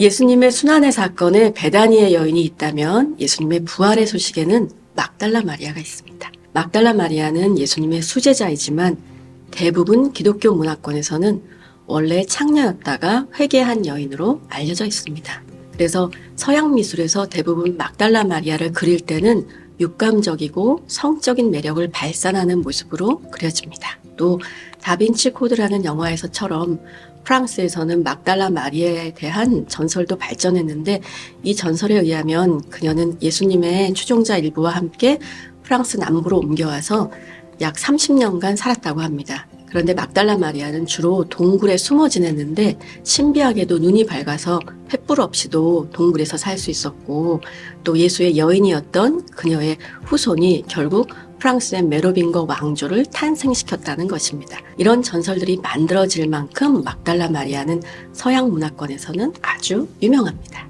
예수님의 순환의 사건에 베다니의 여인이 있다면 예수님의 부활의 소식에는 막달라 마리아가 있습니다. 막달라 마리아는 예수님의 수제자이지만 대부분 기독교 문화권에서는 원래 창녀였다가 회개한 여인으로 알려져 있습니다. 그래서 서양 미술에서 대부분 막달라 마리아를 그릴 때는 육감적이고 성적인 매력을 발산하는 모습으로 그려집니다. 또 다빈치 코드라는 영화에서처럼 프랑스에서는 막달라 마리아에 대한 전설도 발전했는데 이 전설에 의하면 그녀는 예수님의 추종자 일부와 함께 프랑스 남부로 옮겨와서 약 30년간 살았다고 합니다. 그런데 막달라 마리아는 주로 동굴에 숨어 지냈는데 신비하게도 눈이 밝아서 횃불 없이도 동굴에서 살 수 있었고 또 예수의 여인이었던 그녀의 후손이 결국 프랑스의 메로빙거 왕조를 탄생시켰다는 것입니다. 이런 전설들이 만들어질 만큼 막달라 마리아는 서양 문화권에서는 아주 유명합니다.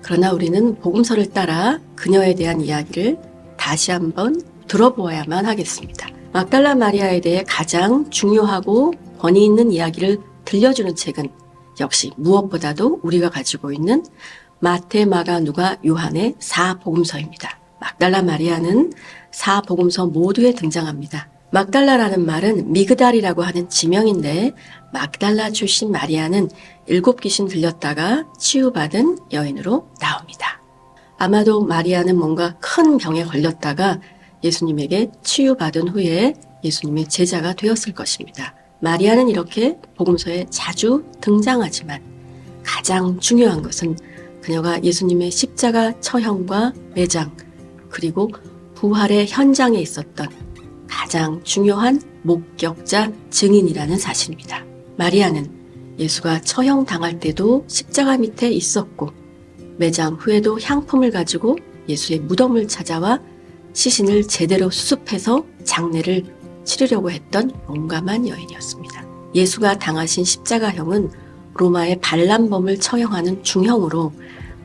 그러나 우리는 복음서를 따라 그녀에 대한 이야기를 다시 한번 들어보아야만 하겠습니다. 막달라 마리아에 대해 가장 중요하고 권위 있는 이야기를 들려주는 책은 역시 무엇보다도 우리가 가지고 있는 마태, 마가, 누가, 요한의 4복음서입니다. 막달라 마리아는 4복음서 모두에 등장합니다. 막달라라는 말은 미그달이라고 하는 지명인데 막달라 출신 마리아는 7귀신 들렸다가 치유받은 여인으로 나옵니다. 아마도 마리아는 뭔가 큰 병에 걸렸다가 예수님에게 치유받은 후에 예수님의 제자가 되었을 것입니다. 마리아는 이렇게 복음서에 자주 등장하지만 가장 중요한 것은 그녀가 예수님의 십자가 처형과 매장 그리고 부활의 현장에 있었던 가장 중요한 목격자 증인이라는 사실입니다. 마리아는 예수가 처형당할 때도 십자가 밑에 있었고 매장 후에도 향품을 가지고 예수의 무덤을 찾아와 시신을 제대로 수습해서 장례를 치르려고 했던 용감한 여인이었습니다. 예수가 당하신 십자가형은 로마의 반란범을 처형하는 중형으로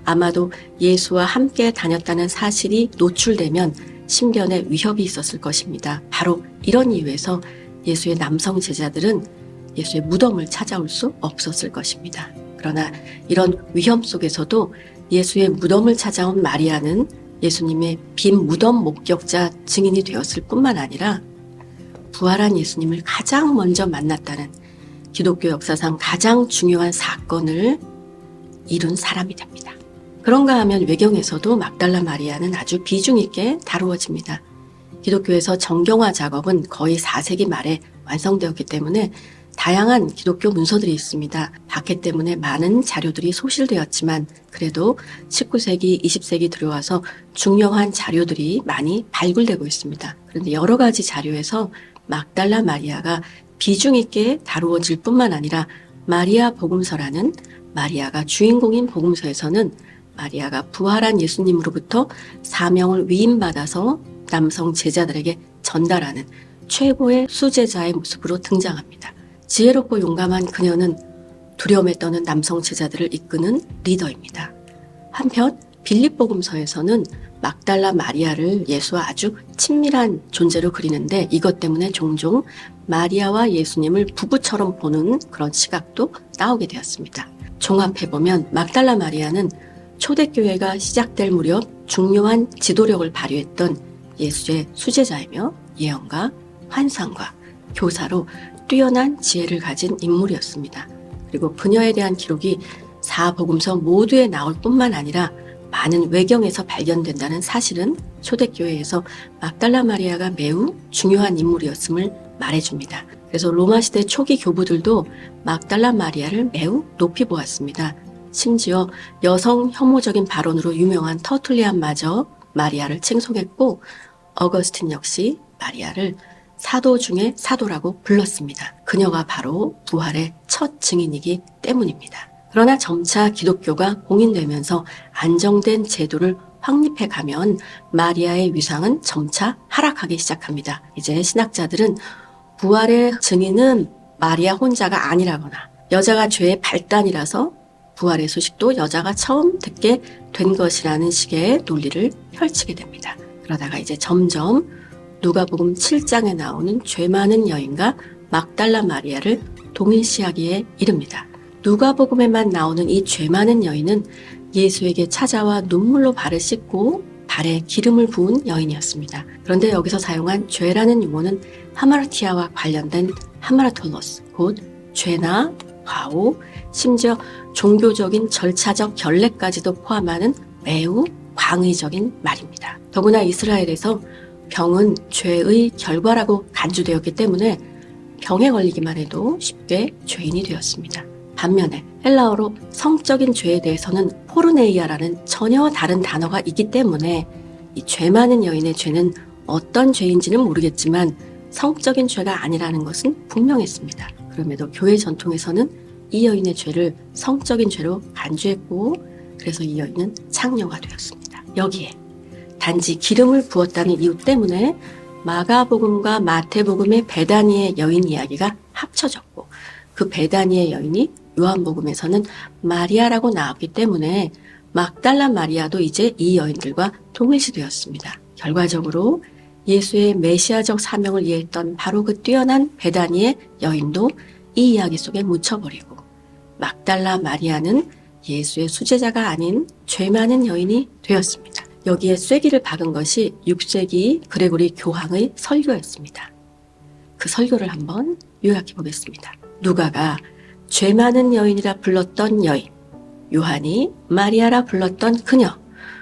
아마도 예수와 함께 다녔다는 사실이 노출되면 신변에 위협이 있었을 것입니다. 바로 이런 이유에서 예수의 남성 제자들은 예수의 무덤을 찾아올 수 없었을 것입니다. 그러나 이런 위험 속에서도 예수의 무덤을 찾아온 마리아는 예수님의 빈 무덤 목격자 증인이 되었을 뿐만 아니라 부활한 예수님을 가장 먼저 만났다는 기독교 역사상 가장 중요한 사건을 이룬 사람이 됩니다. 그런가 하면 외경에서도 막달라 마리아는 아주 비중 있게 다루어집니다. 기독교에서 정경화 작업은 거의 4세기 말에 완성되었기 때문에 다양한 기독교 문서들이 있습니다. 박해 때문에 많은 자료들이 소실되었지만 그래도 19세기, 20세기 들어와서 중요한 자료들이 많이 발굴되고 있습니다. 그런데 여러 가지 자료에서 막달라 마리아가 비중 있게 다루어질 뿐만 아니라 마리아 복음서라는 마리아가 주인공인 복음서에서는 마리아가 부활한 예수님으로부터 사명을 위임받아서 남성 제자들에게 전달하는 최고의 수제자의 모습으로 등장합니다. 지혜롭고 용감한 그녀는 두려움에 떠는 남성 제자들을 이끄는 리더입니다. 한편 빌립복음서에서는 막달라 마리아를 예수와 아주 친밀한 존재로 그리는데 이것 때문에 종종 마리아와 예수님을 부부처럼 보는 그런 시각도 나오게 되었습니다. 종합해보면 막달라 마리아는 초대교회가 시작될 무렵 중요한 지도력을 발휘했던 예수의 수제자이며 예언가, 환상가, 교사로 뛰어난 지혜를 가진 인물이었습니다. 그리고 그녀에 대한 기록이 4복음서 모두에 나올 뿐만 아니라 많은 외경에서 발견된다는 사실은 초대교회에서 막달라 마리아가 매우 중요한 인물이었음을 말해줍니다. 그래서 로마시대 초기 교부들도 막달라 마리아를 매우 높이 보았습니다. 심지어 여성 혐오적인 발언으로 유명한 터툴리안마저 마리아를 칭송했고 어거스틴 역시 마리아를 사도 중에 사도라고 불렀습니다. 그녀가 바로 부활의 첫 증인이기 때문입니다. 그러나 점차 기독교가 공인되면서 안정된 제도를 확립해 가면 마리아의 위상은 점차 하락하기 시작합니다. 이제 신학자들은 부활의 증인은 마리아 혼자가 아니라거나 여자가 죄의 발단이라서 부활의 소식도 여자가 처음 듣게 된 것이라는 식의 논리를 펼치게 됩니다. 그러다가 이제 점점 누가복음 7장에 나오는 죄 많은 여인과 막달라 마리아를 동일시하기에 이릅니다. 누가복음에만 나오는 이 죄 많은 여인은 예수에게 찾아와 눈물로 발을 씻고 발에 기름을 부은 여인이었습니다. 그런데 여기서 사용한 죄라는 용어는 하마르티아와 관련된 하마라톨로스, 곧 죄나 과오, 심지어 종교적인 절차적 결례까지도 포함하는 매우 광의적인 말입니다. 더구나 이스라엘에서 병은 죄의 결과라고 간주되었기 때문에 병에 걸리기만 해도 쉽게 죄인이 되었습니다. 반면에 헬라어로 성적인 죄에 대해서는 포르네이아라는 전혀 다른 단어가 있기 때문에 이 죄 많은 여인의 죄는 어떤 죄인지는 모르겠지만 성적인 죄가 아니라는 것은 분명했습니다. 그럼에도 교회 전통에서는 이 여인의 죄를 성적인 죄로 간주했고 그래서 이 여인은 창녀가 되었습니다. 여기에 단지 기름을 부었다는 이유 때문에 마가복음과 마태복음의 베다니의 여인 이야기가 합쳐졌고 그 베다니의 여인이 요한복음에서는 마리아라고 나왔기 때문에 막달라 마리아도 이제 이 여인들과 동일시되었습니다. 결과적으로 예수의 메시아적 사명을 이해했던 바로 그 뛰어난 베다니의 여인도 이 이야기 속에 묻혀버리고 막달라 마리아는 예수의 수제자가 아닌 죄 많은 여인이 되었습니다. 여기에 쐐기를 박은 것이 6세기 그레고리 교황의 설교였습니다. 그 설교를 한번 요약해 보겠습니다. 누가가 죄 많은 여인이라 불렀던 여인, 요한이 마리아라 불렀던 그녀,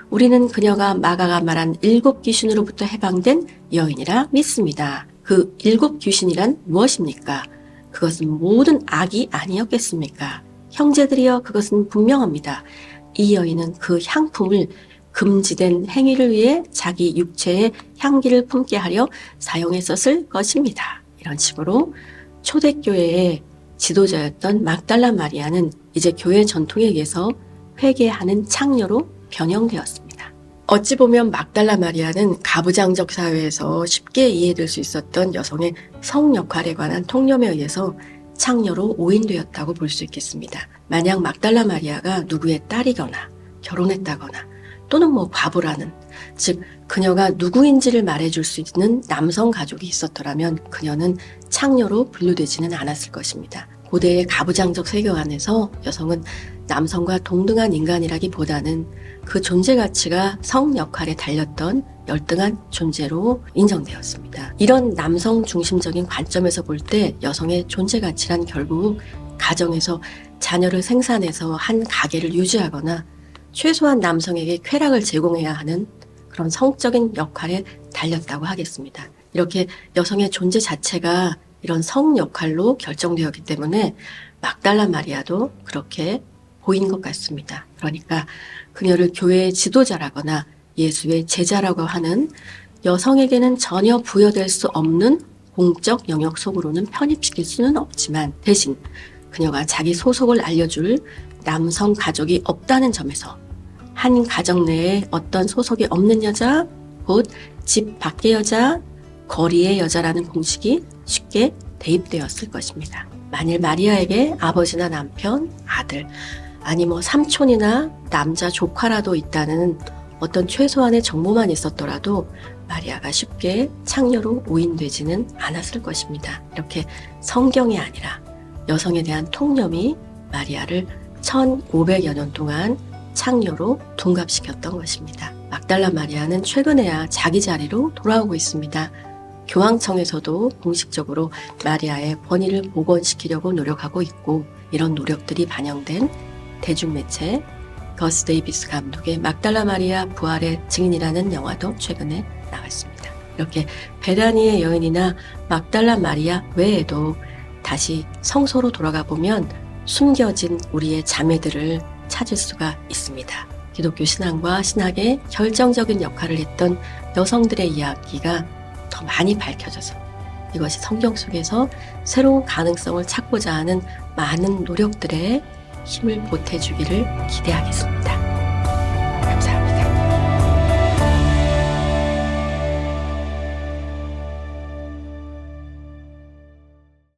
우리는 그녀가 마가가 말한 7 귀신으로부터 해방된 여인이라 믿습니다. 그 7 귀신이란 무엇입니까? 그것은 모든 악이 아니었겠습니까? 형제들이여 그것은 분명합니다. 이 여인은 그 향품을 금지된 행위를 위해 자기 육체의 향기를 품게 하려 사용했었을 것입니다. 이런 식으로 초대교회의 지도자였던 막달라 마리아는 이제 교회 전통에 의해서 회개하는 창녀로 변형되었습니다. 어찌 보면 막달라 마리아는 가부장적 사회에서 쉽게 이해될 수 있었던 여성의 성 역할에 관한 통념에 의해서 창녀로 오인되었다고 볼 수 있겠습니다. 만약 막달라 마리아가 누구의 딸이거나 결혼했다거나 또는 과부라는, 즉 그녀가 누구인지를 말해줄 수 있는 남성 가족이 있었더라면 그녀는 창녀로 분류되지는 않았을 것입니다. 고대의 가부장적 세계 안에서 여성은 남성과 동등한 인간이라기보다는 그 존재 가치가 성 역할에 달렸던 열등한 존재로 인정되었습니다. 이런 남성 중심적인 관점에서 볼 때 여성의 존재 가치란 결국 가정에서 자녀를 생산해서 한 가계를 유지하거나 최소한 남성에게 쾌락을 제공해야 하는 그런 성적인 역할에 달렸다고 하겠습니다. 이렇게 여성의 존재 자체가 이런 성 역할로 결정되었기 때문에 막달라 마리아도 그렇게 보인 것 같습니다. 그러니까 그녀를 교회의 지도자라거나 예수의 제자라고 하는 여성에게는 전혀 부여될 수 없는 공적 영역 속으로는 편입시킬 수는 없지만 대신 그녀가 자기 소속을 알려줄 남성 가족이 없다는 점에서 한 가정 내에 어떤 소속이 없는 여자, 곧 집 밖의 여자, 거리의 여자라는 공식이 쉽게 대입되었을 것입니다. 만일 마리아에게 아버지나 남편, 아들, 아니 삼촌이나 남자 조카라도 있다는 어떤 최소한의 정보만 있었더라도 마리아가 쉽게 창녀로 오인되지는 않았을 것입니다. 이렇게 성경이 아니라 여성에 대한 통념이 마리아를 1500여 년 동안 창녀로 둔갑시켰던 것입니다. 막달라 마리아는 최근에야 자기 자리로 돌아오고 있습니다. 교황청에서도 공식적으로 마리아의 권위를 복원시키려고 노력하고 있고 이런 노력들이 반영된 대중매체 거스 데이비스 감독의 막달라 마리아 부활의 증인이라는 영화도 최근에 나왔습니다. 이렇게 베다니의 여인이나 막달라 마리아 외에도 다시 성소로 돌아가 보면 숨겨진 우리의 자매들을 찾을 수가 있습니다. 기독교 신앙과 신학의 결정적인 역할을 했던 여성들의 이야기가 더 많이 밝혀져서 이것이 성경 속에서 새로운 가능성을 찾고자 하는 많은 노력들에 힘을 보태주기를 기대하겠습니다.